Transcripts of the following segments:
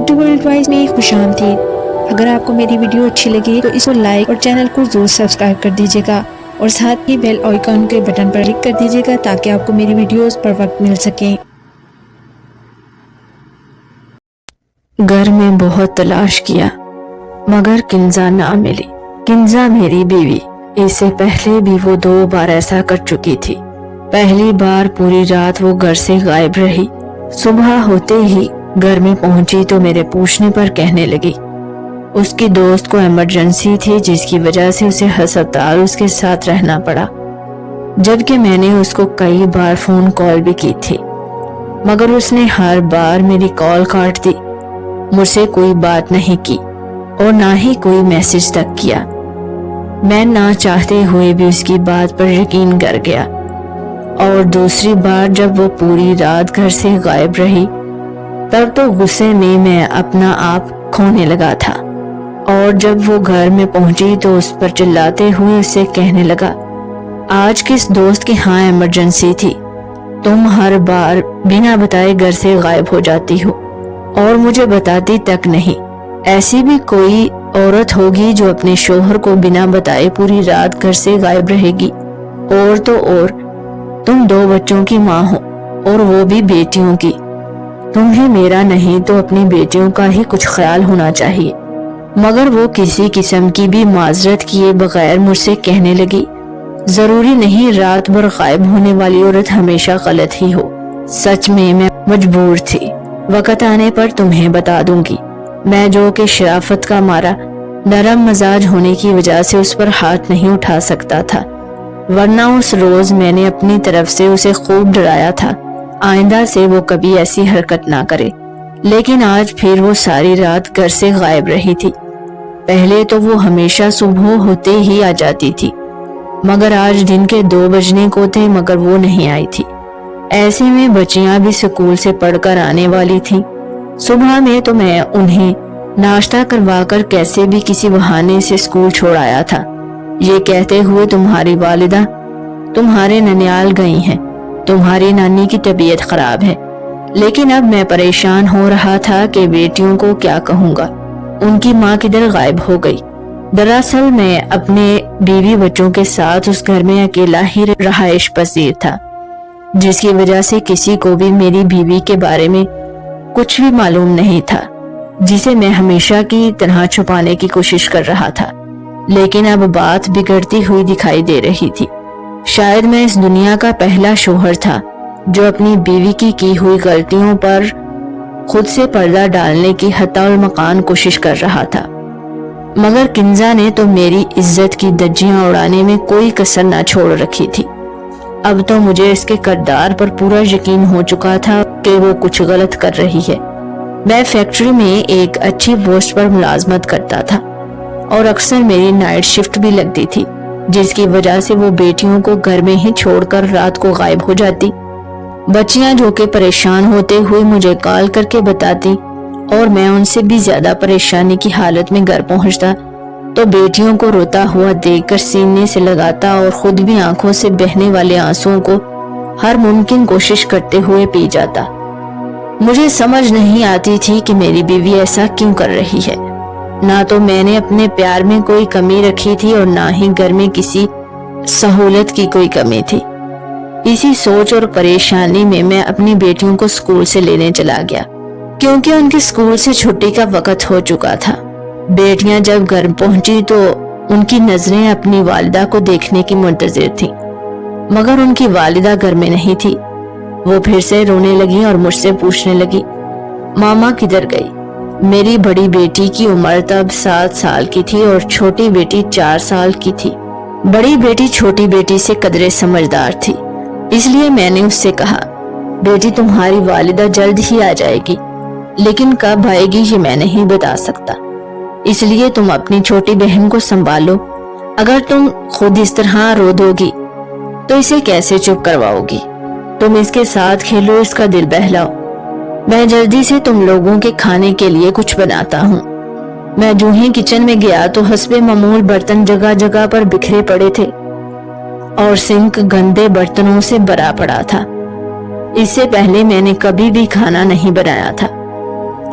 Urdu world wise میں خوش آمدید۔ اگر آپ کو میری ویڈیو اچھی لگے تو اس کو لائک اور چینل کو ضرور سبسکرائب کر دیجیے گا اور ساتھ ہی بیل آئیکن کے بٹن پر کلک کر دیجیے گا تاکہ آپ کو میری ویڈیوز پر وقت مل سکیں۔ گھر میں بہت تلاش کیا مگر کنزا نہ ملی۔ کنزا میری بیوی، اس سے پہلے بھی وہ 2 بار ایسا کر چکی تھی۔ پہلی بار پوری رات وہ گھر سے غائب رہی۔ صبح ہوتے ہی گھر میں پہنچی تو میرے پوچھنے پر کہنے لگی اس کی دوست کو ایمرجنسی تھی جس کی وجہ سے اسے ہسپتال اس کے ساتھ رہنا پڑا، جبکہ میں نے اس کو کئی بار فون کال بھی کی تھی مگر اس نے ہر بار میری کال کاٹ دی، مجھ سے کوئی بات نہیں کی اور نہ ہی کوئی میسج تک کیا۔ میں نہ چاہتے ہوئے بھی اس کی بات پر یقین کر گیا، اور دوسری بار جب وہ پوری رات گھر سے غائب رہی تب تو غصے میں اپنا آپ کھونے لگا تھا، اور جب وہ گھر میں پہنچی تو اس پر چلاتے ہوئے اسے کہنے لگا آج کس دوست کے ہاں ایمرجنسی تھی، تم ہر بار بنا بتائے گھر سے غائب ہو جاتی ہو اور مجھے بتاتی تک نہیں۔ ایسی بھی کوئی عورت ہوگی جو اپنے شوہر کو بنا بتائے پوری رات گھر سے غائب رہے گی؟ اور تو اور تم 2 بچوں کی ماں ہو اور وہ بھی بیٹیوں کی، تمہیں میرا نہیں تو اپنی بیٹیوں کا ہی کچھ خیال ہونا چاہیے۔ مگر وہ کسی قسم کی بھی معذرت کیے بغیر مجھ سے کہنے لگی ضروری نہیں رات بھر غائب ہونے والی عورت ہمیشہ غلط ہی ہو۔ سچ میں مجبور تھی، وقت آنے پر تمہیں بتا دوں گی۔ میں جو کہ شرافت کا مارا نرم مزاج ہونے کی وجہ سے اس پر ہاتھ نہیں اٹھا سکتا تھا، ورنہ اس روز میں نے اپنی طرف سے اسے خوب ڈرایا تھا آئندہ سے وہ کبھی ایسی حرکت نہ کرے، لیکن آج پھر وہ ساری رات گھر سے غائب رہی تھی۔ پہلے تو وہ ہمیشہ صبح ہوتے ہی آ جاتی تھی مگر آج دن کے 2 بجنے کو تھے مگر وہ نہیں آئی تھی۔ ایسے میں بچیاں بھی سکول سے پڑھ کر آنے والی تھیں۔ صبح میں تو میں انہیں ناشتہ کروا کر کیسے بھی کسی بہانے سے سکول چھوڑ آیا تھا، یہ کہتے ہوئے تمہاری والدہ تمہارے ننیال گئی ہیں، تمہاری نانی کی طبیعت خراب ہے۔ لیکن اب میں پریشان ہو رہا تھا کہ بیٹیوں کو کیا کہوں گا، ان کی ماں کدھر غائب ہو گئی۔ دراصل میں اپنے بیوی بچوں کے ساتھ اس گھر میں اکیلا ہی رہائش پذیر تھا، جس کی وجہ سے کسی کو بھی میری بیوی کے بارے میں کچھ بھی معلوم نہیں تھا، جسے میں ہمیشہ کی طرح چھپانے کی کوشش کر رہا تھا۔ لیکن اب بات بگڑتی ہوئی دکھائی دے رہی تھی۔ شاید میں اس دنیا کا پہلا شوہر تھا جو اپنی بیوی کی ہوئی غلطیوں پر خود سے پردہ ڈالنے کی حتی المکان کوشش کر رہا تھا، مگر کنزا نے تو میری عزت کی دھجیاں اڑانے میں کوئی کسر نہ چھوڑ رکھی تھی۔ اب تو مجھے اس کے کردار پر پورا یقین ہو چکا تھا کہ وہ کچھ غلط کر رہی ہے۔ میں فیکٹری میں ایک اچھی پوسٹ پر ملازمت کرتا تھا اور اکثر میری نائٹ شفٹ بھی لگتی تھی، جس کی وجہ سے وہ بیٹیوں کو گھر میں ہی چھوڑ کر رات کو غائب ہو جاتی۔ بچیاں جو کہ پریشان ہوتے ہوئے مجھے کال کر کے بتاتی اور میں ان سے بھی زیادہ پریشانی کی حالت میں گھر پہنچتا تو بیٹیوں کو روتا ہوا دیکھ کر سینے سے لگاتا اور خود بھی آنکھوں سے بہنے والے آنسوؤں کو ہر ممکن کوشش کرتے ہوئے پی جاتا۔ مجھے سمجھ نہیں آتی تھی کہ میری بیوی ایسا کیوں کر رہی ہے۔ نہ تو میں نے اپنے پیار میں کوئی کمی رکھی تھی اور نہ ہی گھر میں کسی سہولت کی کوئی کمی تھی۔ اسی سوچ اور پریشانی میں اپنی بیٹیوں کو سکول سے لینے چلا گیا، کیونکہ ان کے سکول سے چھٹی کا وقت ہو چکا تھا۔ بیٹیاں جب گھر پہنچی تو ان کی نظریں اپنی والدہ کو دیکھنے کی منتظر تھیں، مگر ان کی والدہ گھر میں نہیں تھی۔ وہ پھر سے رونے لگی اور مجھ سے پوچھنے لگی ماما کدھر گئی؟ میری بڑی بیٹی کی عمر تب 7 سال کی تھی اور چھوٹی بیٹی 4 سال کی تھی۔ بڑی بیٹی چھوٹی بیٹی سے قدرے سمجھدار تھی، اس لیے میں نے اس سے کہا بیٹی تمہاری والدہ جلد ہی آ جائے گی، لیکن کب آئے گی یہ میں نہیں بتا سکتا، اس لیے تم اپنی چھوٹی بہن کو سنبھالو۔ اگر تم خود اس طرح رو دو گی تو اسے کیسے چپ کرواؤ گی؟ تم اس کے ساتھ کھیلو، اس کا دل بہلاؤ۔ میں جلدی سے تم لوگوں کے کھانے کے لیے کچھ بناتا ہوں۔ میں جو ہی کچن میں گیا تو حسب معمول برتن جگہ جگہ پر بکھرے پڑے تھے اور سنک گندے برتنوں سے بھرا پڑا تھا۔ اس سے پہلے میں نے کبھی بھی کھانا نہیں بنایا تھا۔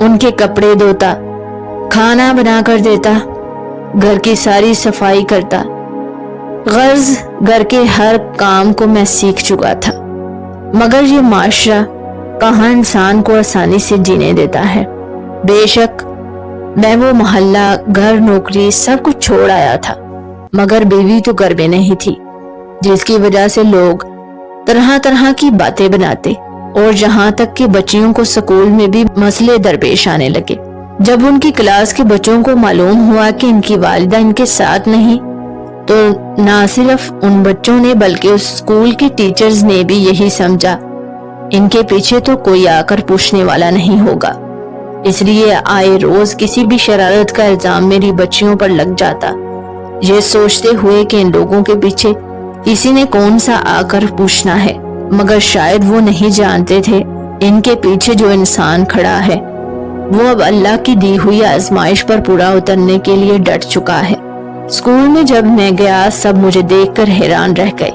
ان کے کپڑے دھوتا، کھانا بنا کر دیتا، گھر کی ساری صفائی کرتا۔ غرض گھر کے ہر کام کو میں سیکھ چکا تھا، مگر یہ معاشرہ کہاں انسان کو آسانی سے جینے دیتا ہے۔ بے شک میں وہ محلہ، گھر، نوکری سب کچھ چھوڑ آیا تھا، مگر بیوی تو گھر میں نہیں تھی، جس کی وجہ سے لوگ طرح طرح کی باتیں بناتے، اور جہاں تک کہ بچیوں کو سکول میں بھی مسئلے درپیش آنے لگے۔ جب ان کی کلاس کے بچوں کو معلوم ہوا کہ ان کی والدہ ان کے ساتھ نہیں، تو نہ صرف ان بچوں نے بلکہ اس اسکول کے ٹیچرز نے بھی یہی سمجھا ان کے پیچھے تو کوئی آ کر پوچھنے والا نہیں ہوگا، اس لیے آئے روز کسی بھی شرارت کا الزام میری بچیوں پر لگ جاتا، یہ سوچتے ہوئے کہ ان لوگوں کے پیچھے کسی نے کون سا آ کر پوچھنا ہے، مگر شاید وہ نہیں جانتے تھے ان کے پیچھے جو انسان کھڑا ہے وہ اب اللہ کی دی ہوئی آزمائش پر پورا اترنے کے لیے ڈٹ چکا ہے۔ اسکول میں جب میں گیا سب مجھے دیکھ کر حیران رہ گئے۔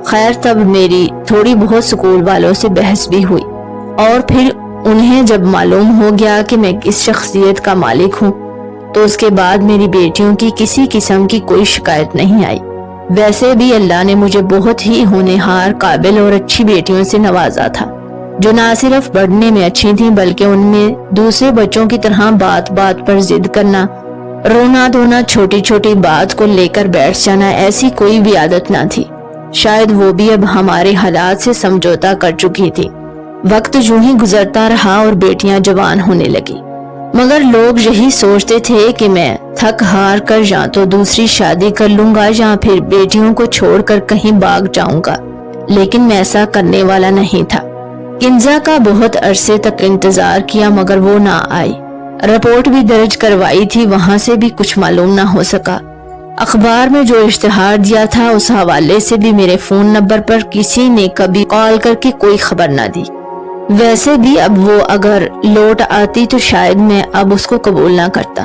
خیر تب میری تھوڑی بہت اسکول والوں سے بحث بھی ہوئی، اور پھر انہیں جب معلوم ہو گیا کہ میں کس شخصیت کا مالک ہوں تو اس کے بعد میری بیٹیوں کی کسی قسم کی کوئی شکایت نہیں آئی۔ ویسے بھی اللہ نے مجھے بہت ہی ہونہار، قابل اور اچھی بیٹیوں سے نوازا تھا، جو نہ صرف پڑھنے میں اچھی تھیں بلکہ ان میں دوسرے بچوں کی طرح بات بات پر ضد کرنا، رونا دھونا، چھوٹی چھوٹی بات کو لے کر بیٹھ جانا، ایسی کوئی بھی عادت نہ تھی۔ شاید وہ بھی اب ہمارے حالات سے سمجھوتا کر چکی تھی۔ وقت یوں ہی گزرتا رہا اور بیٹیاں جوان ہونے لگی، مگر لوگ یہی سوچتے تھے کہ میں تھک ہار کر یا تو دوسری شادی کر لوں گا یا پھر بیٹیوں کو چھوڑ کر کہیں بھاگ جاؤں گا، لیکن میں ایسا کرنے والا نہیں تھا۔ کنزا کا بہت عرصے تک انتظار کیا مگر وہ نہ آئی۔ رپورٹ بھی درج کروائی تھی، وہاں سے بھی کچھ معلوم نہ ہو سکا۔ اخبار میں جو اشتہار دیا تھا اس حوالے سے بھی میرے فون نمبر پر کسی نے کبھی کال کر کے کوئی خبر نہ دی۔ ویسے بھی اب وہ اگر لوٹ آتی تو شاید میں اب اس کو قبول نہ کرتا،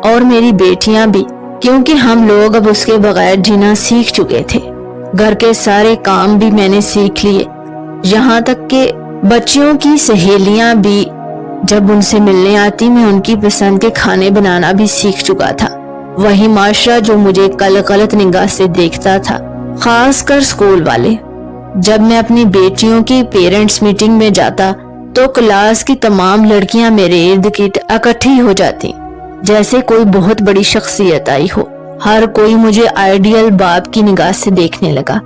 اور میری بیٹیاں بھی، کیونکہ ہم لوگ اب اس کے بغیر جینا سیکھ چکے تھے۔ گھر کے سارے کام بھی میں نے سیکھ لیے، یہاں تک کہ بچیوں کی سہیلیاں بھی جب ان سے ملنے آتی میں ان کی پسند کے کھانے بنانا بھی سیکھ چکا تھا۔ وہی معاشرہ جو مجھے کل غلط نگاہ سے دیکھتا تھا، خاص کر اسکول والے۔ جب میں اپنی بیٹیوں کی پیرنٹس میٹنگ میں جاتا تو کلاس کی تمام لڑکیاں میرے ارد گرد اکٹھی ہو جاتی جیسے کوئی بہت بڑی شخصیت آئی ہو۔ ہر کوئی مجھے آئیڈیل باپ کی نگاہ سے دیکھنے لگا۔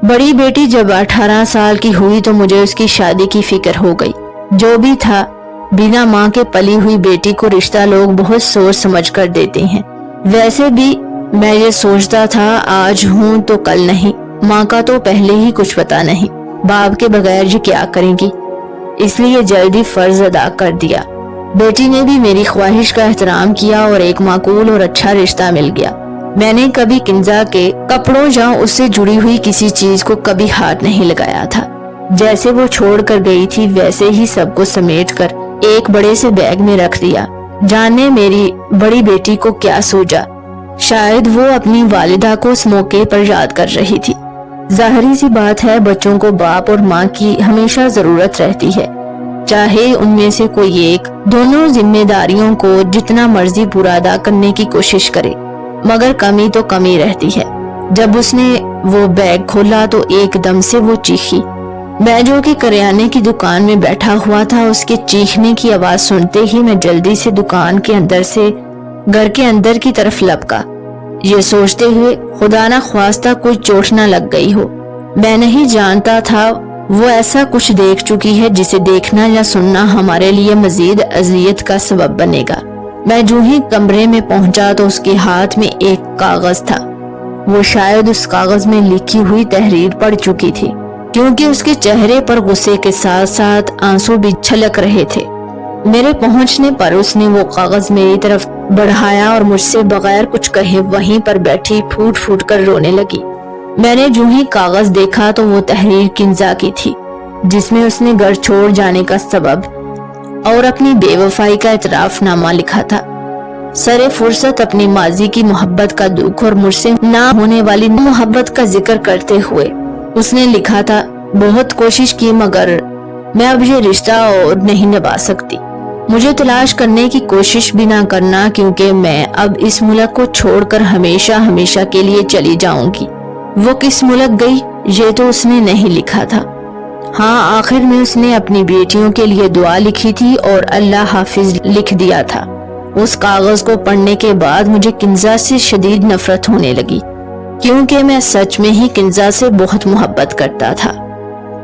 بڑی بیٹی جب 18 سال کی ہوئی تو مجھے اس کی شادی کی فکر ہو گئی۔ جو بھی تھا، بنا ماں کے پلی ہوئی بیٹی کو رشتہ لوگ بہت سوچ سمجھ کر دیتے ہیں۔ ویسے بھی میں یہ سوچتا تھا آج ہوں تو کل نہیں، ماں کا تو پہلے ہی کچھ پتا نہیں، باپ کے بغیر یہ کیا کریں گی، اس لیے جلدی فرض ادا کر دیا۔ بیٹی نے بھی میری خواہش کا احترام کیا اور ایک معقول اور اچھا رشتہ مل گیا۔ میں نے کبھی کنزا کے کپڑوں یا اس سے جڑی ہوئی کسی چیز کو کبھی ہاتھ نہیں لگایا تھا۔ جیسے وہ چھوڑ کر گئی تھی ویسے ہی سب کو سمیٹ کر ایک بڑے سے بیگ میں رکھ دیا۔ جانے میری بڑی بیٹی کو کیا سوجا، شاید وہ اپنی والدہ کو اس موقع پر یاد کر رہی تھی۔ ظاہری سی بات ہے، بچوں کو باپ اور ماں کی ہمیشہ ضرورت رہتی ہے، چاہے ان میں سے کوئی ایک دونوں ذمہ داریوں کو جتنا مرضی پورا ادا کرنے کی کوشش کرے، مگر کمی تو کمی رہتی ہے۔ جب اس نے وہ بیگ کھولا تو ایک دم سے وہ چیخی۔ میں جو کہ کریانے کی دکان میں بیٹھا ہوا تھا، اس کے چیخنے کی آواز سنتے ہی میں جلدی سے دکان کے اندر سے گھر کے اندر کی طرف لپکا، یہ سوچتے ہوئے خدا نہ خواستہ کوئی چوٹ نہ لگ گئی ہو۔ میں نہیں جانتا تھا وہ ایسا کچھ دیکھ چکی ہے جسے دیکھنا یا سننا ہمارے لیے مزید اذیت کا سبب بنے گا۔ میں جو ہی کمرے میں پہنچا تو اس کے ہاتھ میں ایک کاغذ تھا۔ وہ شاید اس کاغذ میں لکھی ہوئی تحریر پڑھ چکی تھی، کیونکہ اس کے چہرے پر غصے کے ساتھ ساتھ آنسو بھی چھلک رہے تھے۔ میرے پہنچنے پر اس نے وہ کاغذ میری طرف بڑھایا اور مجھ سے بغیر کچھ کہے وہیں پر بیٹھی پھوٹ پھوٹ کر رونے لگی۔ میں نے جو ہی کاغذ دیکھا تو وہ تحریر کنزا کی تھی، جس میں اس نے گھر چھوڑ جانے کا سبب اور اپنی بے وفائی کا اعتراف نامہ لکھا تھا۔ سرے فرصت اپنی ماضی کی محبت کا دکھ اور مجھ سے نہ ہونے والی محبت کا ذکر کرتے ہوئے اس نے لکھا تھا، بہت کوشش کی مگر میں اب یہ رشتہ اور نہیں نبھا سکتی۔ مجھے تلاش کرنے کی کوشش بھی نہ کرنا، کیونکہ میں اب اس ملک کو چھوڑ کر ہمیشہ ہمیشہ کے لیے چلی جاؤں گی۔ وہ کس ملک گئی یہ تو اس نے نہیں لکھا تھا۔ ہاں، آخر میں اس نے اپنی بیٹیوں کے لیے دعا لکھی تھی اور اللہ حافظ لکھ دیا تھا۔ اس کاغذ کو پڑھنے کے بعد مجھے کنزا سے شدید نفرت ہونے لگی، کیونکہ میں سچ میں ہی کنزا سے بہت محبت کرتا تھا۔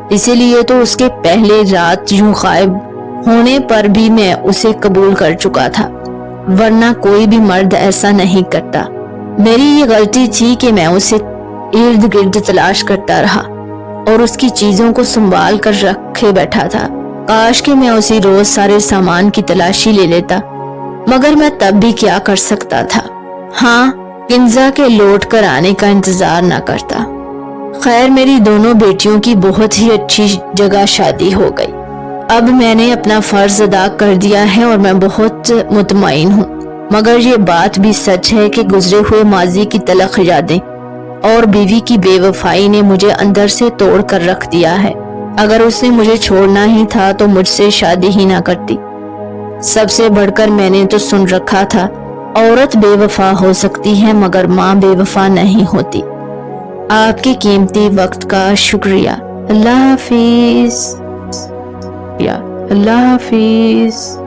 اسی لیے تو اس کے پہلے رات یوں غائب ہونے پر بھی میں اسے قبول کر چکا تھا، ورنہ کوئی بھی مرد ایسا نہیں کرتا۔ میری یہ غلطی تھی کہ میں اسے ارد گرد تلاش کرتا رہا اور اس کی چیزوں کو سنبھال کر رکھے بیٹھا تھا۔ کاش کہ میں اسی روز سارے سامان کی تلاشی لے لیتا، مگر میں تب بھی کیا کر سکتا تھا؟ ہاں، کنزا کے لوٹ کر آنے کا انتظار نہ کرتا۔ خیر، میری دونوں بیٹیوں کی بہت ہی اچھی جگہ شادی ہو گئی۔ اب میں نے اپنا فرض ادا کر دیا ہے اور میں بہت مطمئن ہوں، مگر یہ بات بھی سچ ہے کہ گزرے ہوئے ماضی کی تلخ یادیں اور بیوی کی بے وفائی نے مجھے اندر سے توڑ کر رکھ دیا ہے۔ اگر اس نے مجھے چھوڑنا ہی تھا تو مجھ سے شادی ہی نہ کرتی۔ سب سے بڑھ کر میں نے تو سن رکھا تھا، عورت بے وفا ہو سکتی ہے مگر ماں بے وفا نہیں ہوتی۔ آپ کے قیمتی وقت کا شکریہ۔ اللہ حافظ۔ اللہ حافظ۔